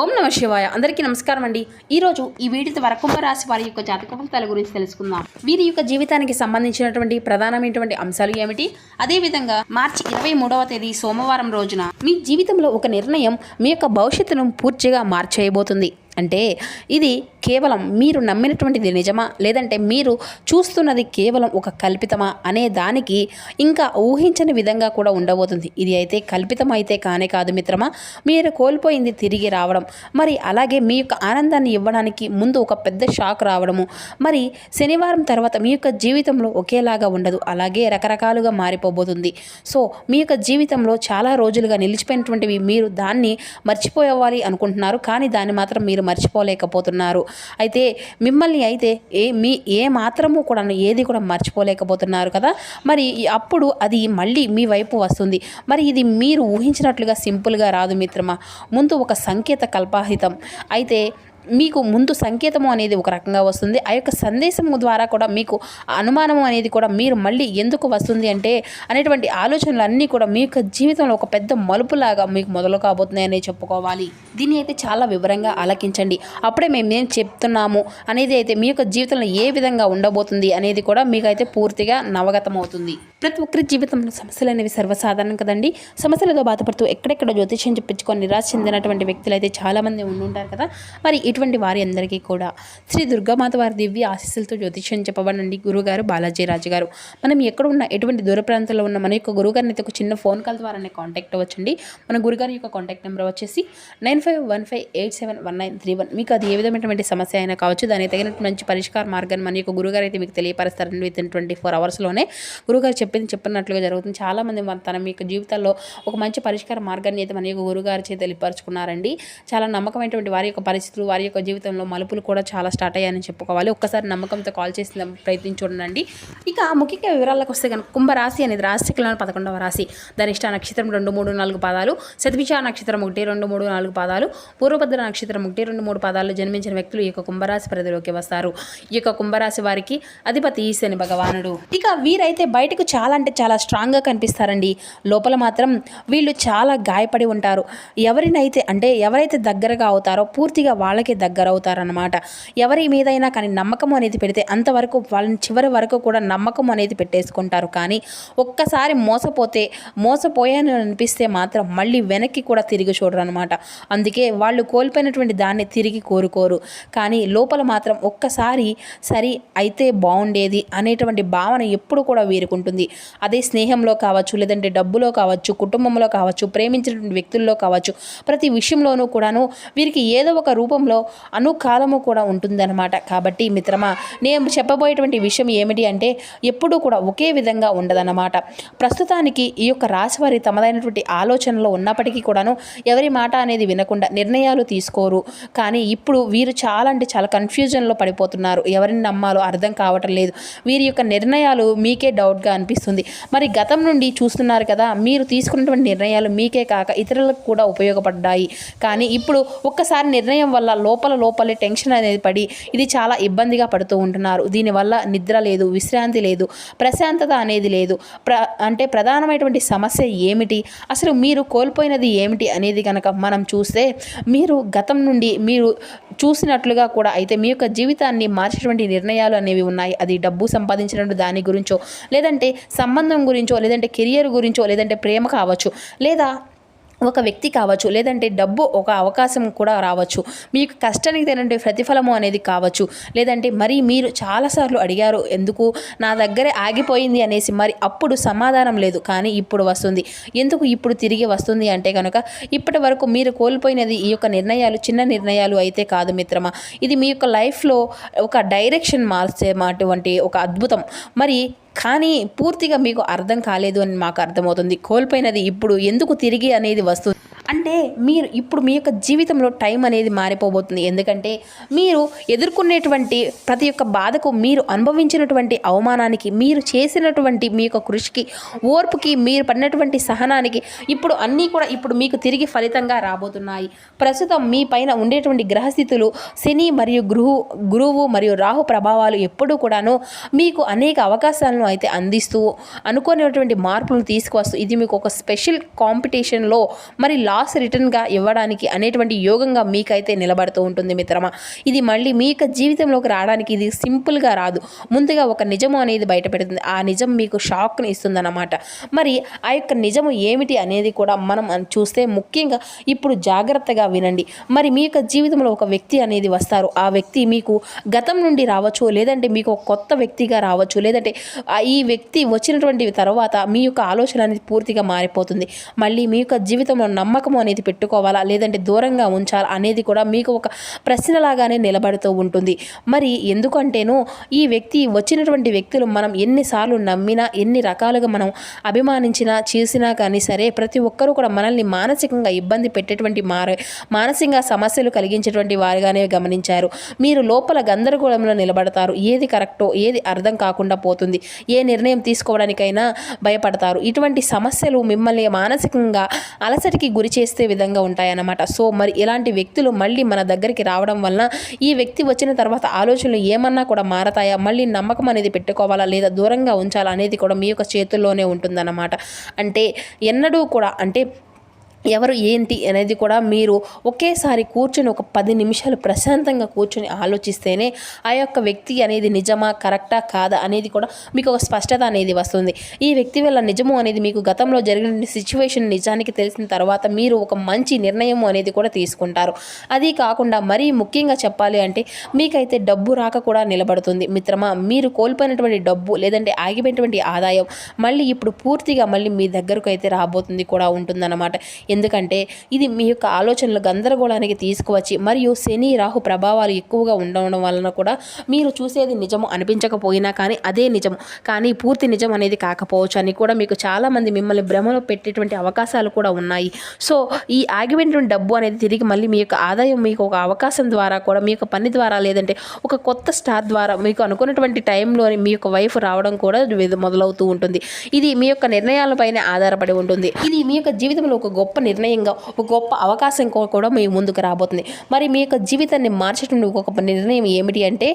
ఓం నమ శివాయ. అందరికీ నమస్కారం అండి. ఈరోజు ఈ వీడియో ద్వారా కుంభరాశి వారి యొక్క జాతక ఫలితాల గురించి తెలుసుకుందాం. వీరి యొక్క జీవితానికి సంబంధించినటువంటి ప్రధానమైనటువంటి అంశాలు ఏమిటి, అదేవిధంగా మార్చి 23వ తేదీ సోమవారం రోజున మీ జీవితంలో ఒక నిర్ణయం మీ యొక్క భవిష్యత్తును పూర్తిగా మార్చేయబోతుంది. అంటే ఇది కేవలం మీరు నమ్మినటువంటిది నిజమా, లేదంటే మీరు చూస్తున్నది కేవలం ఒక కల్పితమా అనే దానికి ఇంకా ఊహించని విధంగా కూడా ఉండబోతుంది. ఇది అయితే కల్పితం అయితే కానే కాదు మిత్రమా. మీరు కోల్పోయింది తిరిగి రావడం, మరి అలాగే మీ యొక్క ఆనందాన్ని ఇవ్వడానికి ముందు ఒక పెద్ద షాక్ రావడము, మరి శనివారం తర్వాత మీ యొక్క జీవితంలో ఒకేలాగా ఉండదు, అలాగే రకరకాలుగా మారిపోబోతుంది. సో మీ యొక్క జీవితంలో చాలా రోజులుగా నిలిచిపోయినటువంటివి మీరు దాన్ని మర్చిపోవాలి అనుకుంటున్నారు, కానీ దాన్ని మాత్రం మీరు మర్చిపోలేకపోతున్నారు. అయితే మిమ్మల్ని అయితే ఏ మాత్రము కూడా ఏది కూడా మర్చిపోలేకపోతున్నారు కదా. మరి అప్పుడు అది మళ్ళీ మీ వైపు వస్తుంది. మరి ఇది మీరు ఊహించినట్లుగా సింపుల్గా రాదు మిత్రమా. ముందు ఒక సంకేత కల్పాహితం అయితే మీకు ముందు సంకేతము అనేది ఒక రకంగా వస్తుంది. ఆ యొక్క సందేశము ద్వారా కూడా మీకు అనుమానము అనేది కూడా మీరు మళ్ళీ ఎందుకు వస్తుంది అంటే అనేటువంటి ఆలోచనలు అన్నీ కూడా మీ యొక్క జీవితంలో ఒక పెద్ద మలుపులాగా మీకు మొదలు కాబోతున్నాయని చెప్పుకోవాలి. దీన్ని అయితే చాలా వివరంగా ఆలకించండి. అప్పుడే మేము చెప్తున్నాము అనేది అయితే మీ యొక్క జీవితంలో ఏ విధంగా ఉండబోతుంది అనేది కూడా మీకు అయితే పూర్తిగా నవగతం అవుతుంది. ప్రతి ఒక్కరి జీవితంలో సమస్యలు అనేవి సర్వసాధారణం కదండి. సమస్యలతో బాధపడుతూ ఎక్కడెక్కడ జ్యోతిష్యం చెప్పించుకొని నిరాశ చెందినటువంటి వ్యక్తులు అయితే చాలామంది ఉండుంటారు కదా. మరి ఇటువంటి వారి అందరికీ కూడా శ్రీ దుర్గామాత వారి దివ్య ఆశీస్సులతో జ్యోతిష్యం చెప్పబడండి గురుగారు బాలాజీ రాజు గారు. మనం ఎక్కడ ఉన్న ఎటువంటి దూర ప్రాంతంలో ఉన్న మన యొక్క గురుగారిని అయితే ఒక చిన్న ఫోన్ కాల్ ద్వారానే కాంటాక్ట్ అవ్వచ్చండి. మన గురుగారి యొక్క కాంటాక్ట్ నెంబర్ వచ్చేసి 9515871931. మీకు అది ఏ విధమైనటువంటి సమస్య అయినా కావచ్చు, దానికి తగినట్టు మంచి పరిష్కార మార్గాన్ని మన యొక్క గురుగారు అయితే మీకు తెలియపరుస్తారండి. విత్ ఇన్ 24 అవర్స్లోనే గురుగారు చెప్పినట్లుగా జరుగుతుంది. చాలామంది తన మీ యొక్క జీవితాల్లో ఒక మంచి పరిష్కార మార్గాన్ని అయితే మన యొక్క గురుగారి చేత తెలియపరుచుకున్నారండి. చాలా నమ్మకమైనటువంటి వారి యొక్క పరిస్థితులు, వారి యొక్క జీవితంలో మలుపులు కూడా చాలా స్టార్ట్ అయ్యాయని చెప్పుకోవాలి. ఒక్కసారి నమ్మకంతో కాల్ చేసి ప్రయత్నించుండండి. ఇక ముఖ్యంగా వివరాలకు వస్తే కనుక కుంభరాశి అనేది రాశికలను 11వ రాశి. ధనిష్ట నక్షత్రం 2, 3, 4 పాదాలు, శతభిష నక్షత్రం 1, 2, 3, 4 పాదాలు, పూర్వభద్ర నక్షత్రం 1, 2, 3 పాదాలు జన్మించిన వ్యక్తులు ఈ యొక్క కుంభరాశి పరిధిలోకి వస్తారు. ఈ యొక్క కుంభరాశి వారికి అధిపతి శని భగవానుడు. ఇక వీరైతే బయటకు చాలా అంటే చాలా స్ట్రాంగ్గా కనిపిస్తారండి. లోపల మాత్రం వీళ్ళు చాలా గాయపడి ఉంటారు. ఎవరైతే దగ్గరగా అవుతారో పూర్తిగా వాళ్ళకి దగ్గర అవుతారన్నమాట. ఎవరి మీదైనా కానీ నమ్మకం అనేది పెడితే అంతవరకు వాళ్ళని చివరి వరకు కూడా నమ్మకం అనేది పెట్టేసుకుంటారు. కానీ ఒక్కసారి మోసపోయాను అనిపిస్తే మాత్రం మళ్ళీ వెనక్కి కూడా తిరిగి చూడరు అనమాట. అందుకే వాళ్ళు కోల్పోయినటువంటి దాన్ని తిరిగి కోరుకోరు. కానీ లోపల మాత్రం ఒక్కసారి సరి అయితే బాగుండేది అనేటువంటి భావన ఎప్పుడు కూడా వీరుకుంటుంది. అదే స్నేహంలో కావచ్చు, లేదంటే డబ్బులో కావచ్చు, కుటుంబంలో కావచ్చు, ప్రేమించినటువంటి వ్యక్తుల్లో కావచ్చు, ప్రతి విషయంలోనూ కూడాను వీరికి ఏదో ఒక రూపంలో అనుకాలము కూడా ఉంటుందన్నమాట. కాబట్టి మిత్రమా, నేను చెప్పబోయేటువంటి విషయం ఏమిటి అంటే ఎప్పుడూ కూడా ఒకే విధంగా ఉండదన్నమాట. ప్రస్తుతానికి ఈ యొక్క రాశివారి తమదైనటువంటి ఆలోచనలో ఉన్నప్పటికీ కూడాను ఎవరి మాట అనేది వినకుండా నిర్ణయాలు తీసుకోరు. కానీ ఇప్పుడు వీరు చాలా అంటే చాలా కన్ఫ్యూజన్లో పడిపోతున్నారు. ఎవరిని నమ్మాలో అర్థం కావటం లేదు. వీరి యొక్క నిర్ణయాలు మీకే డౌట్గా అనిపిస్తుంది. మరి గతం నుండి చూస్తున్నారు కదా, మీరు తీసుకున్నటువంటి నిర్ణయాలు మీకే కాక ఇతరులకు కూడా ఉపయోగపడ్డాయి. కానీ ఇప్పుడు ఒక్కసారి నిర్ణయం వల్ల లోపలే టెన్షన్ అనేది పడి ఇది చాలా ఇబ్బందిగా పడుతూ ఉంటున్నారు. దీనివల్ల నిద్ర లేదు, విశ్రాంతి లేదు, ప్రశాంతత అనేది లేదు. ప్రధానమైనటువంటి సమస్య ఏమిటి, అసలు మీరు కోల్పోయినది ఏమిటి అనేది కనుక మనం చూస్తే, మీరు గతం నుండి మీరు చూసినట్లుగా కూడా అయితే మీ యొక్క జీవితాన్ని మార్చేటువంటి నిర్ణయాలు అనేవి ఉన్నాయి. అది డబ్బు సంపాదించినటువంటి దాని గురించో, లేదంటే సంబంధం గురించో, లేదంటే కెరియర్ గురించో, లేదంటే ప్రేమ కావచ్చు, లేదా ఒక వ్యక్తి కావచ్చు, లేదంటే డబ్బు ఒక అవకాశం కూడా రావచ్చు, మీకు కష్టానికి తగినటువంటి ప్రతిఫలము అనేది కావచ్చు, లేదంటే మరి మీరు చాలాసార్లు అడిగారు ఎందుకు నా దగ్గరే ఆగిపోయింది అనేసి, మరి అప్పుడు సమాధానం లేదు. కానీ ఇప్పుడు వస్తుంది. ఎందుకు ఇప్పుడు తిరిగి వస్తుంది అంటే కనుక ఇప్పటి వరకు మీరు కోల్పోయినది ఈ యొక్క నిర్ణయాలు చిన్న నిర్ణయాలు అయితే కాదు మిత్రమా. ఇది మీ యొక్క లైఫ్లో ఒక డైరెక్షన్ మార్చేటువంటి ఒక అద్భుతం. కానీ పూర్తిగా మీకు అర్థం కాలేదు అని మాకు అర్థమవుతుంది. కోల్పోయినది ఇప్పుడు ఎందుకు తిరిగి అనేది వస్తుంది అంటే మీరు ఇప్పుడు మీ యొక్క జీవితంలో టైం అనేది మారిపోబోతుంది. ఎందుకంటే మీరు ఎదుర్కొనేటువంటి ప్రతి ఒక్క బాధకు, మీరు అనుభవించినటువంటి అవమానానికి, మీరు చేసినటువంటి మీ యొక్క కృషికి, ఓర్పుకి, మీరు పడినటువంటి సహనానికి ఇప్పుడు అన్నీ కూడా ఇప్పుడు మీకు తిరిగి ఫలితంగా రాబోతున్నాయి. ప్రస్తుతం మీ పైన ఉండేటువంటి గ్రహస్థితులు శని మరియు గురువు మరియు రాహు ప్రభావాలు ఎప్పుడూ కూడాను మీకు అనేక అవకాశాలను అయితే అందిస్తూ అనుకునేటువంటి మార్పులను తీసుకువస్తూ ఇది మీకు ఒక స్పెషల్ కాంపిటీషన్లో మరి లాస్ రిటర్న్గా ఇవ్వడానికి అనేటువంటి యోగంగా మీకైతే నిలబడుతూ ఉంటుంది మిత్రమా. ఇది మళ్ళీ మీ యొక్క జీవితంలోకి రావడానికి ఇది సింపుల్గా రాదు. ముందుగా ఒక నిజము అనేది బయటపెడుతుంది. ఆ నిజం మీకు షాక్ని ఇస్తుందన్నమాట. మరి ఆ యొక్క నిజము ఏమిటి అనేది కూడా మనం చూస్తే ముఖ్యంగా ఇప్పుడు జాగ్రత్తగా వినండి. మరి మీ యొక్క జీవితంలో ఒక వ్యక్తి అనేది వస్తారు. ఆ వ్యక్తి మీకు గతం నుండి రావచ్చు, లేదంటే మీకు ఒక కొత్త వ్యక్తిగా రావచ్చు, లేదంటే ఈ వ్యక్తి వచ్చినటువంటి తర్వాత మీ యొక్క ఆలోచన అనేది పూర్తిగా మారిపోతుంది. మళ్ళీ మీ యొక్క జీవితంలో నమ్మకం అనేది పెట్టుకోవాలా, లేదంటే దూరంగా ఉంచాలా అనేది కూడా మీకు ఒక ప్రశ్నలాగానే నిలబడుతూ ఉంటుంది. మరి ఎందుకంటేనో ఈ వ్యక్తి వచ్చినటువంటి వ్యక్తులు మనం ఎన్నిసార్లు నమ్మినా, ఎన్ని రకాలుగా మనం అభిమానించినా చేసినా కానీ సరే, ప్రతి ఒక్కరూ కూడా మనల్ని మానసికంగా ఇబ్బంది పెట్టేటువంటి మానసికంగా సమస్యలు కలిగించేటువంటి వారిగానే గమనించారు. మీరు లోపల గందరగోళంలో నిలబడతారు. ఏది కరెక్టో ఏది అర్థం కాకుండా పోతుంది. ఏ నిర్ణయం తీసుకోవడానికైనా భయపడతారు. ఇటువంటి సమస్యలు మిమ్మల్ని మానసికంగా అలసటికి గురి చేసే విధంగా ఉంటాయన్నమాట. సో మరి ఇలాంటి వ్యక్తులు మళ్ళీ మన దగ్గరికి రావడం వలన ఈ వ్యక్తి వచ్చిన తర్వాత ఆలోచనలు ఏమన్నా కూడా మారతాయా, మళ్ళీ నమ్మకం అనేది పెట్టుకోవాలా లేదా దూరంగా ఉంచాలా అనేది కూడా మీ యొక్క చేతుల్లోనే ఉంటుందన్నమాట. అంటే ఎన్నడూ కూడా ఎవరు ఏంటి అనేది కూడా మీరు ఒకేసారి కూర్చొని ఒక 10 నిమిషాలు ప్రశాంతంగా కూర్చొని ఆలోచిస్తేనే ఆ యొక్క వ్యక్తి అనేది నిజమా కరెక్టా కాదా అనేది కూడా మీకు ఒక స్పష్టత అనేది వస్తుంది. ఈ వ్యక్తి వల్ల నిజము అనేది మీకు గతంలో జరిగిన సిచ్యువేషన్ నిజానికి తెలిసిన తర్వాత మీరు ఒక మంచి నిర్ణయం అనేది కూడా తీసుకుంటారు. అది కాకుండా మరీ ముఖ్యంగా చెప్పాలి అంటే మీకైతే డబ్బు రాక కూడా నిలబడుతుంది మిత్రమా. మీరు కోల్పోయినటువంటి డబ్బు లేదంటే ఆగిపోయినటువంటి ఆదాయం మళ్ళీ ఇప్పుడు పూర్తిగా మళ్ళీ మీ దగ్గరకు అయితే రాబోతుంది కూడా ఉంటుందన్నమాట. ఎందుకంటే ఇది మీ యొక్క ఆలోచనలు గందరగోళానికి తీసుకువచ్చి మరియు శని రాహు ప్రభావాలు ఎక్కువగా ఉండడం వలన కూడా మీరు చూసేది నిజము అనిపించకపోయినా కానీ అదే నిజం, కానీ పూర్తి నిజం అనేది కాకపోవచ్చు అని కూడా మీకు చాలామంది మిమ్మల్ని భ్రమలో పెట్టేటువంటి అవకాశాలు కూడా ఉన్నాయి. సో ఈ ఆగిపోయినటువంటి డబ్బు అనేది తిరిగి మళ్ళీ మీ యొక్క ఆదాయం మీకు ఒక అవకాశం ద్వారా కూడా మీ యొక్క పని ద్వారా లేదంటే ఒక కొత్త స్టార్ ద్వారా మీకు అనుకున్నటువంటి టైంలోని మీ యొక్క వైఫ్ రావడం కూడా మొదలవుతూ ఉంటుంది. ఇది మీ యొక్క నిర్ణయాలపైన ఆధారపడి ఉంటుంది. ఇది మీ యొక్క జీవితంలో ఒక గొప్ప నిర్ణయంగా ఒక గొప్ప అవకాశం కూడా మీ ముందుకు రాబోతుంది. మరి మీ యొక్క జీవితాన్ని మార్చేటువంటి ఒక నిర్ణయం ఏమిటి అంటే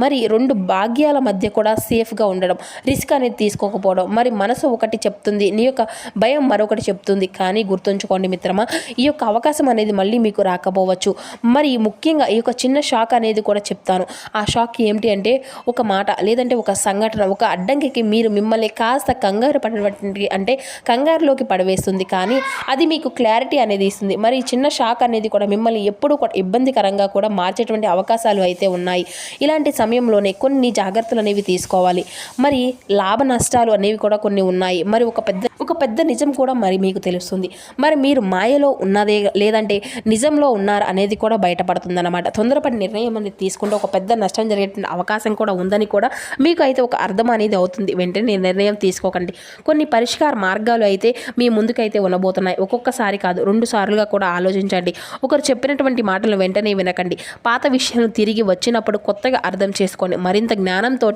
మరి 2 భాగ్యాల మధ్య కూడా సేఫ్గా ఉండడం, రిస్క్ అనేది తీసుకోకపోవడం. మరి మనసు ఒకటి చెప్తుంది, నీ యొక్క భయం మరొకటి చెప్తుంది. కానీ గుర్తుంచుకోండి మిత్రమా, ఈ యొక్క అవకాశం అనేది మళ్ళీ మీకు రాకపోవచ్చు. మరి ముఖ్యంగా ఈ యొక్క చిన్న షాక్ అనేది కూడా చెప్తాను. ఆ షాక్ ఏమిటి అంటే ఒక మాట లేదంటే ఒక సంఘటన, ఒక అడ్డంకికి మీరు మిమ్మల్ని కాస్త కంగారు పడినటువంటి కంగారులోకి పడవేస్తుంది. కానీ అది మీకు క్లారిటీ అనేది ఇస్తుంది. మరి చిన్న షాక్ అనేది కూడా మిమ్మల్ని ఎప్పుడూ కూడా ఇబ్బందికరంగా కూడా మార్చేటువంటి అవకాశాలు అయితే ఉన్నాయి. ఇలాంటి సమయంలోనే కొన్ని జాగ్రత్తలు అనేవి తీసుకోవాలి. మరి లాభ నష్టాలు అనేవి కూడా కొన్ని ఉన్నాయి. మరి ఒక పెద్ద నిజం కూడా మరి మీకు తెలుస్తుంది. మరి మీరు మాయలో ఉన్నదే లేదంటే నిజంలో ఉన్నారు అనేది కూడా బయటపడుతుంది అన్నమాట. తొందరపడి నిర్ణయం అనేది తీసుకుంటే ఒక పెద్ద నష్టం జరిగేటువంటి అవకాశం కూడా ఉందని కూడా మీకు అయితే ఒక అర్థం అనేది అవుతుంది. వెంటనే నిర్ణయం తీసుకోకండి. కొన్ని పరిష్కార మార్గాలు అయితే మీ ముందుకైతే ఉండబోతున్నాయి. ఒక్కొక్కసారి కాదు 2 సార్లుగా కూడా ఆలోచించండి. ఒకరు చెప్పినటువంటి మాటలు వెంటనే వినకండి. పాత విషయాలు తిరిగి వచ్చినప్పుడు కొత్తగా అర్థం చేసుకోండి. మరింత జ్ఞానంతో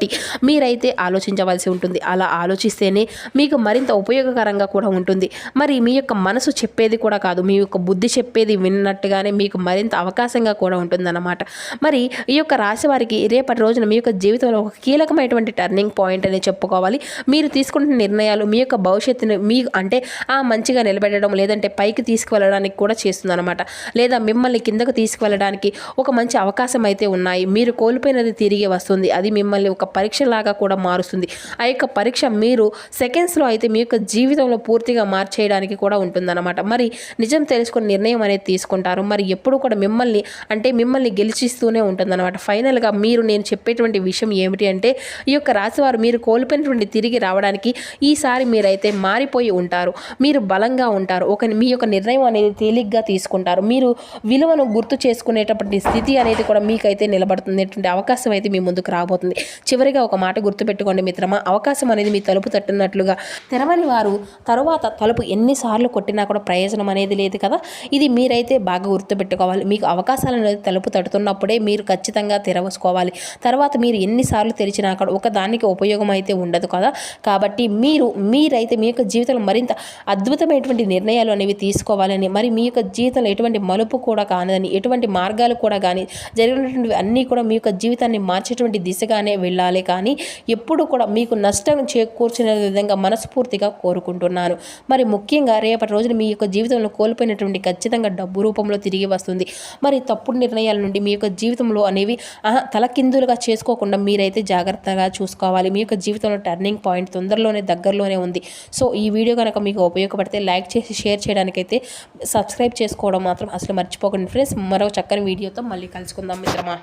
మీరైతే ఆలోచించవలసి ఉంటుంది. అలా ఆలోచిస్తేనే మీకు మరింత ఉపయోగకరంగా కూడా ఉంటుంది. మరి మీ యొక్క మనసు చెప్పేది కూడా కాదు, మీ యొక్క బుద్ధి చెప్పేది విన్నట్టుగానే మీకు మరింత అవకాశంగా కూడా ఉంటుందన్నమాట. మరి ఈ యొక్క రాశి వారికి రేపటి రోజున మీ యొక్క జీవితంలో ఒక కీలకమైనటువంటి టర్నింగ్ పాయింట్ అని చెప్పుకోవాలి. మీరు తీసుకుంటున్న నిర్ణయాలు మీ యొక్క భవిష్యత్తును మంచిగా నిలబెట్టడం లేదంటే పైకి తీసుకువెళ్ళడానికి కూడా చేస్తుందన్నమాట. లేదా మిమ్మల్ని కిందకు తీసుకువెళ్ళడానికి ఒక మంచి అవకాశం అయితే ఉన్నాయి. మీరు కోల్పోయినది తిరిగి వస్తుంది. అది మిమ్మల్ని ఒక పరీక్షలాగా కూడా మారుస్తుంది. ఆ యొక్క పరీక్ష మీరు సెకండ్స్లో అయితే మీ యొక్క జీవితంలో పూర్తిగా మార్చేయడానికి కూడా ఉంటుందన్నమాట. మరి నిజం తెలుసుకుని నిర్ణయం అనేది తీసుకుంటారు. మరి ఎప్పుడు కూడా మిమ్మల్ని గెలిచిస్తూనే ఉంటుందన్నమాట. ఫైనల్గా నేను చెప్పేటువంటి విషయం ఏమిటి అంటే ఈ యొక్క రాశివారు మీరు కోల్పోయినటువంటి తిరిగి రావడానికి ఈసారి మీరైతే మారిపోయి ఉంటారు. మీరు బలంగా ఉంటారు. మీ యొక్క నిర్ణయం అనేది తేలిగ్గా తీసుకుంటారు. మీరు విలువను గుర్తు చేసుకునేటటువంటి స్థితి అనేది కూడా మీకైతే నిలబడుతున్నటువంటి అవకాశం అయితే మీ ముందుకు రాబోతుంది. చివరిగా ఒక మాట గుర్తుపెట్టుకోండి మిత్రమా, అవకాశం అనేది మీ తలుపు తట్టినట్లుగా తెరవని వారు తరువాత తలుపు ఎన్నిసార్లు కొట్టినా కూడా ప్రయోజనం అనేది లేదు కదా. ఇది మీరైతే బాగా గుర్తుపెట్టుకోవాలి. మీకు అవకాశాలు అనేది తలుపు తట్టుతున్నప్పుడే మీరు ఖచ్చితంగా తెరవేసుకోవాలి. తర్వాత మీరు ఎన్నిసార్లు తెరిచినా కూడా ఒకదానికి ఉపయోగం అయితే ఉండదు కదా. కాబట్టి మీరైతే మీ యొక్క జీవితంలో మరింత అద్భుతమైనటువంటి నిర్ణయాలు అనేవి అనేవి తీసుకోవాలని, మరి మీ యొక్క జీవితంలో ఎటువంటి మలుపు కూడా కానిదని, ఎటువంటి మార్గాలు కూడా కానీ జరిగినటువంటివి అన్నీ కూడా మీ యొక్క జీవితాన్ని మార్చేటువంటి దిశగానే వెళ్ళాలి, కానీ ఎప్పుడు కూడా మీకు నష్టం చేకూర్చిన విధంగా మనస్ఫూర్తిగా కోరుకుంటున్నాను. మరి ముఖ్యంగా రేపటి రోజున మీ యొక్క జీవితంలో కోల్పోయినటువంటి ఖచ్చితంగా డబ్బు రూపంలో తిరిగి వస్తుంది. మరి తప్పుడు నిర్ణయాల నుండి మీ యొక్క జీవితంలో అనేవి తలకిందులుగా చేసుకోకుండా మీరైతే జాగ్రత్తగా చూసుకోవాలి. మీ యొక్క జీవితంలో టర్నింగ్ పాయింట్ తొందరలోనే దగ్గరలోనే ఉంది. సో ఈ వీడియో కనుక మీకు ఉపయోగపడితే లైక్ చేసి షేర్ చేయడానికైతే సబ్స్క్రైబ్ చేసుకోవడం మాత్రం అసలు మర్చిపోకండి ఫ్రెండ్స్. మరో చక్కని వీడియోతో మళ్ళీ కలుసుకుందాం మిత్రమా.